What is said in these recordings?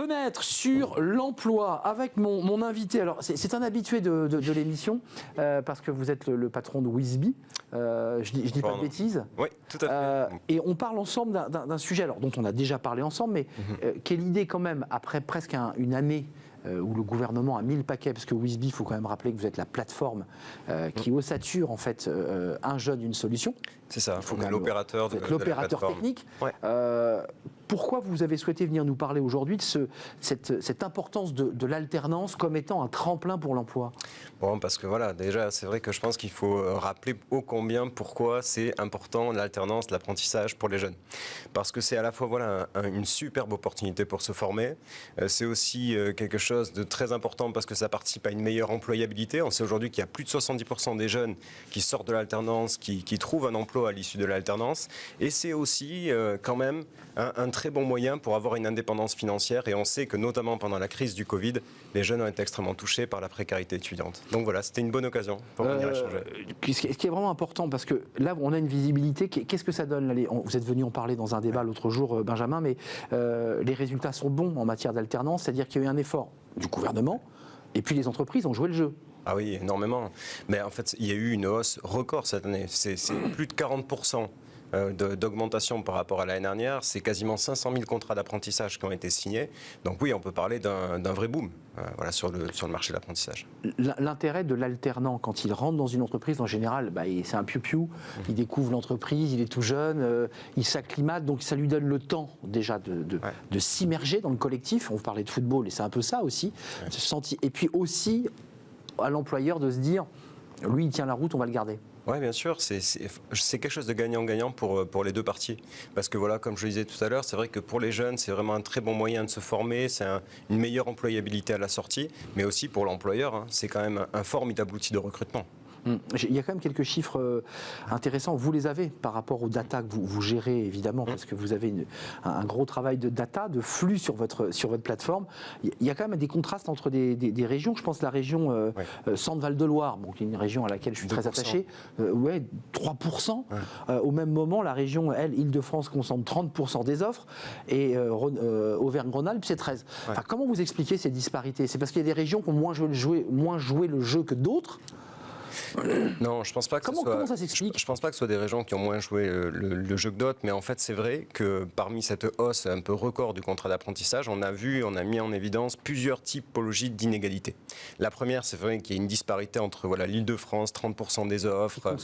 Fenêtre sur l'emploi avec mon invité. Alors, c'est un habitué de l'émission parce que vous êtes le patron de Wizbee. Je dis pas de bêtises. Oui, tout à fait. Et on parle ensemble d'un sujet dont on a déjà parlé ensemble, mais quelle idée quand même, après presque une année où le gouvernement a mis le paquet, parce que Wizbee, il faut quand même rappeler que vous êtes la plateforme qui ossature en fait un jeune, une solution. C'est ça, on est l'opérateur de l'opérateur technique. Ouais. Pourquoi vous avez souhaité venir nous parler aujourd'hui de cette importance de l'alternance comme étant un tremplin pour l'emploi? Bon, parce que voilà, déjà, c'est vrai que je pense qu'il faut rappeler ô combien pourquoi c'est important l'alternance, l'apprentissage pour les jeunes. Parce que c'est à la fois voilà, une superbe opportunité pour se former, c'est aussi quelque chose de très important parce que ça participe à une meilleure employabilité. On sait aujourd'hui qu'il y a plus de 70% des jeunes qui sortent de l'alternance, qui trouvent un emploi à l'issue de l'alternance. Et c'est aussi quand même un très bon moyen pour avoir une indépendance financière. Et on sait que notamment pendant la crise du Covid, les jeunes ont été extrêmement touchés par la précarité étudiante. Donc voilà, c'était une bonne occasion pour venir échanger. Ce qui est vraiment important, parce que là, on a une visibilité. Qu'est-ce que ça donne là, vous êtes venu en parler dans un débat l'autre jour, Benjamin, mais les résultats sont bons en matière d'alternance, c'est-à-dire qu'il y a eu un effort du gouvernement, et puis les entreprises ont joué le jeu. Ah oui, énormément. Mais en fait, il y a eu une hausse record cette année. C'est plus de 40% d'augmentation par rapport à l'année dernière. C'est quasiment 500 000 contrats d'apprentissage qui ont été signés. Donc oui, on peut parler d'un vrai boom voilà, sur le marché de l'apprentissage. L'intérêt de l'alternant, quand il rentre dans une entreprise, en général, c'est un piou-piou. Il découvre l'entreprise, il est tout jeune, il s'acclimate, donc ça lui donne le temps déjà de s'immerger dans le collectif. On vous parlait de football et c'est un peu ça aussi. Et puis aussi à l'employeur de se dire, lui il tient la route, on va le garder. Oui, bien sûr, c'est quelque chose de gagnant-gagnant pour les deux parties. Parce que voilà, comme je le disais tout à l'heure, c'est vrai que pour les jeunes, c'est vraiment un très bon moyen de se former, c'est une meilleure employabilité à la sortie, mais aussi pour l'employeur, c'est quand même un formidable outil de recrutement. Il y a quand même quelques chiffres intéressants. Vous les avez par rapport aux data que vous gérez, évidemment, parce que vous avez un gros travail de data, de flux sur votre plateforme. Il y a quand même des contrastes entre des régions. Je pense que la région Centre-Val de Loire, qui est une région à laquelle je suis 2%. Très attaché, 3%. Au même moment, la région, Île-de-France, concentre 30% des offres, et Auvergne-Rhône-Alpes, c'est 13%. Enfin, comment vous expliquez ces disparités? C'est parce qu'il y a des régions qui ont moins joué le jeu que d'autres? Non, je pense pas que comment ça s'explique? Je pense pas que ce soit des régions qui ont moins joué le jeu que d'autres, mais en fait c'est vrai que parmi cette hausse un peu record du contrat d'apprentissage, on a mis en évidence plusieurs typologies d'inégalités. La première, c'est vrai qu'il y a une disparité entre l'Île-de-France, 30% des offres,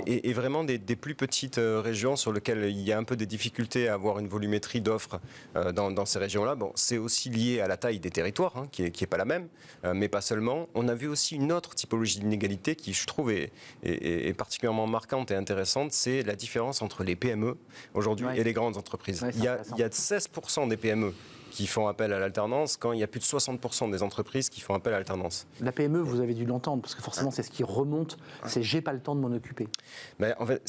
et vraiment des plus petites régions sur lesquelles il y a un peu des difficultés à avoir une volumétrie d'offres dans ces régions-là. Bon, c'est aussi lié à la taille des territoires, qui est pas la même, mais pas seulement. On a vu aussi une autre typologie d'inégalité qui, je trouve, est particulièrement marquante et intéressante, c'est la différence entre les PME aujourd'hui et les grandes entreprises. Il y a 16% des PME qui font appel à l'alternance, quand il y a plus de 60% des entreprises qui font appel à l'alternance. La PME, vous avez dû l'entendre, parce que forcément, c'est ce qui remonte, c'est « j'ai pas le temps de m'en occuper ». En fait,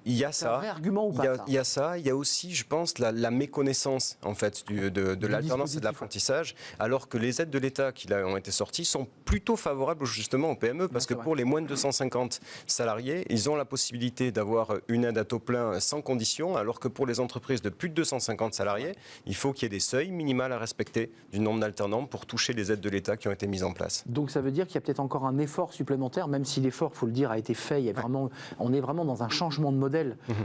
il y a ça. C'est un vrai argument ou pas? Il y a ça. Il y a aussi, je pense, la méconnaissance en fait de l'alternance et de l'apprentissage, alors que les aides de l'État qui ont été sorties sont plutôt favorables justement aux PME, parce que pour les moins de 250 salariés, ils ont la possibilité d'avoir une aide à taux plein sans condition, alors que pour les entreprises de plus de 250 salariés, il faut qu'il y ait des seuils minimales à respecter du nombre d'alternants pour toucher les aides de l'État qui ont été mises en place. Donc ça veut dire qu'il y a peut-être encore un effort supplémentaire, même si l'effort, il faut le dire, a été fait. On est vraiment dans un changement de modèle.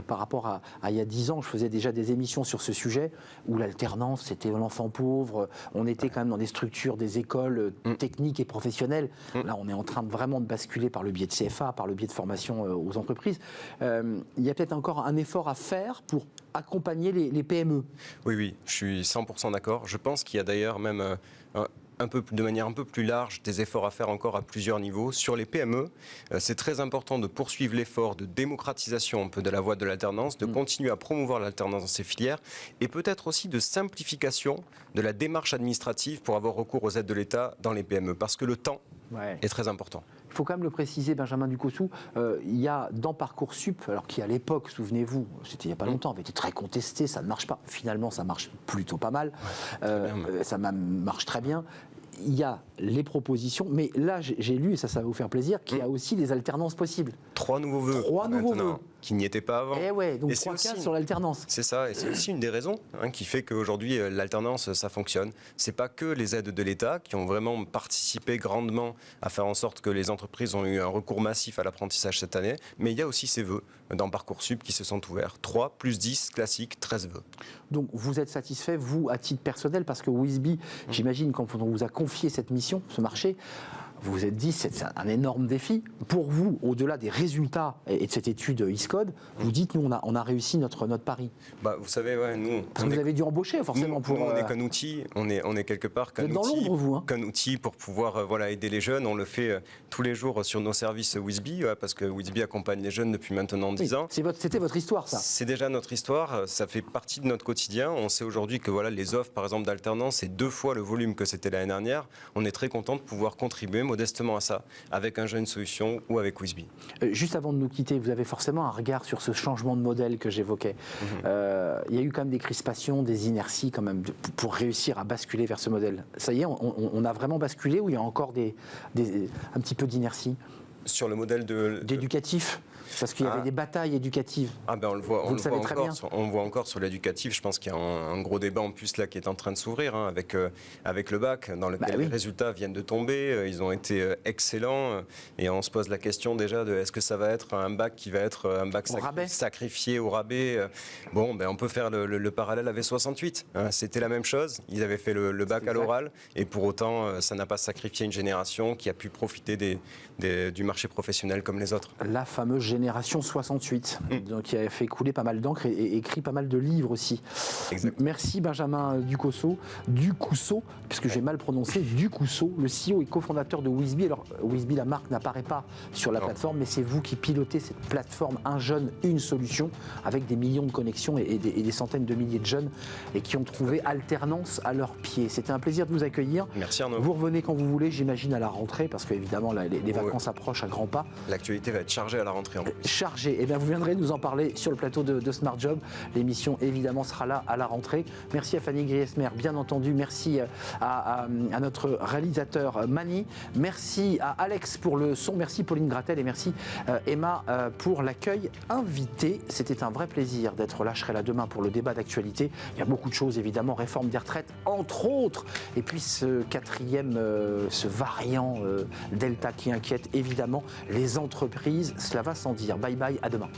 Par rapport à il y a 10 ans, je faisais déjà des émissions sur ce sujet, où l'alternance, c'était l'enfant pauvre, on était quand même dans des structures, des écoles techniques et professionnelles. Là, on est en train vraiment de basculer par le biais de CFA, par le biais de formation aux entreprises. Il y a peut-être encore un effort à faire pour accompagner les PME. Oui, je suis 100% d'accord. Je pense qu'il y a d'ailleurs même de manière un peu plus large, des efforts à faire encore à plusieurs niveaux. Sur les PME, c'est très important de poursuivre l'effort de démocratisation un peu de la voie de l'alternance, de continuer à promouvoir l'alternance dans ces filières, et peut-être aussi de simplification de la démarche administrative pour avoir recours aux aides de l'État dans les PME, parce que le temps est très important. Il faut quand même le préciser, Benjamin Ducossou, il y a dans Parcoursup, alors qui à l'époque, souvenez-vous, c'était il n'y a pas longtemps, avait été très contesté, ça ne marche pas. Finalement, ça marche plutôt pas mal, ça marche très bien. Il y a les propositions, mais là j'ai lu, et ça va vous faire plaisir, qu'il y a aussi les alternances possibles. 3 nouveaux vœux. 3 nouveaux vœux. qui n'y étaient pas avant. Et ouais, donc Et c'est 3-15 aussi sur l'alternance. C'est ça, et c'est aussi une des raisons qui fait qu'aujourd'hui l'alternance ça fonctionne. C'est pas que les aides de l'État qui ont vraiment participé grandement à faire en sorte que les entreprises ont eu un recours massif à l'apprentissage cette année, mais il y a aussi ces vœux dans Parcoursup qui se sont ouverts. 3 plus 10 classiques, 13 vœux. Donc vous êtes satisfait, vous, à titre personnel, parce que Wizbee, j'imagine, quand on vous a confié cette mission, ce marché, vous vous êtes dit c'est un énorme défi. Pour vous, au-delà des résultats et de cette étude ISCODE, vous dites nous on a réussi notre pari. Bah, vous savez, ouais, nous... Parce que vous avez dû embaucher forcément nous, pour... on n'est qu'un outil, on est quelque part qu'un Vous êtes dans outil, l'ombre, vous, hein. qu'un outil pour pouvoir aider les jeunes. On le fait tous les jours sur nos services Wizbee, parce que Wizbee accompagne les jeunes depuis maintenant 10 ans. C'était votre histoire, ça. C'est déjà notre histoire, ça fait partie de notre quotidien. On sait aujourd'hui que les offres, par exemple, d'alternance, c'est 2 fois le volume que c'était l'année dernière. On est très content de pouvoir contribuer modestement à ça, avec un Jeune Solution ou avec Wizbee. Juste avant de nous quitter, vous avez forcément un regard sur ce changement de modèle que j'évoquais. Il y a eu quand même des crispations, des inerties quand même, pour réussir à basculer vers ce modèle. Ça y est, on a vraiment basculé ou il y a encore un petit peu d'inertie sur le modèle d'éducatif? Parce qu'il y avait des batailles éducatives. Ah ben on le voit, Vous le savez très bien. On voit encore sur l'éducatif. Je pense qu'il y a un gros débat en plus là qui est en train de s'ouvrir avec le bac, dans lequel les résultats viennent de tomber. Ils ont été excellents et on se pose la question déjà de est-ce que ça va être un bac qui va être un bac sacrifié au rabais. Bon, ben on peut faire le parallèle avec 68. C'était la même chose. Ils avaient fait le bac à l'oral et pour autant ça n'a pas sacrifié une génération qui a pu profiter du marché professionnel comme les autres. La fameuse génération 68, donc, qui a fait couler pas mal d'encre et écrit pas mal de livres aussi. Exactement. Merci Benjamin Ducousseau, puisque j'ai mal prononcé, Ducousseau, le CEO et cofondateur de Wizbee. Alors Wizbee, la marque n'apparaît pas sur la plateforme, mais c'est vous qui pilotez cette plateforme Un jeune, une solution, avec des millions de connexions et des centaines de milliers de jeunes et qui ont trouvé alternance à leurs pieds. C'était un plaisir de vous accueillir. Merci Arnaud. Vous revenez quand vous voulez, j'imagine, à la rentrée, parce qu'évidemment les vacances approchent à grands pas. L'actualité va être chargée à la rentrée. Chargé. Et bien vous viendrez nous en parler sur le plateau de Smart Job. L'émission évidemment sera là à la rentrée. Merci à Fanny Griesmer, bien entendu. Merci à notre réalisateur Mani. Merci à Alex pour le son. Merci Pauline Gratel et merci Emma pour l'accueil invité. C'était un vrai plaisir d'être là. Je serai là demain pour le débat d'actualité. Il y a beaucoup de choses évidemment. Réforme des retraites entre autres. Et puis ce ce variant Delta qui inquiète évidemment les entreprises. Cela va sans dire. Bye bye, à demain.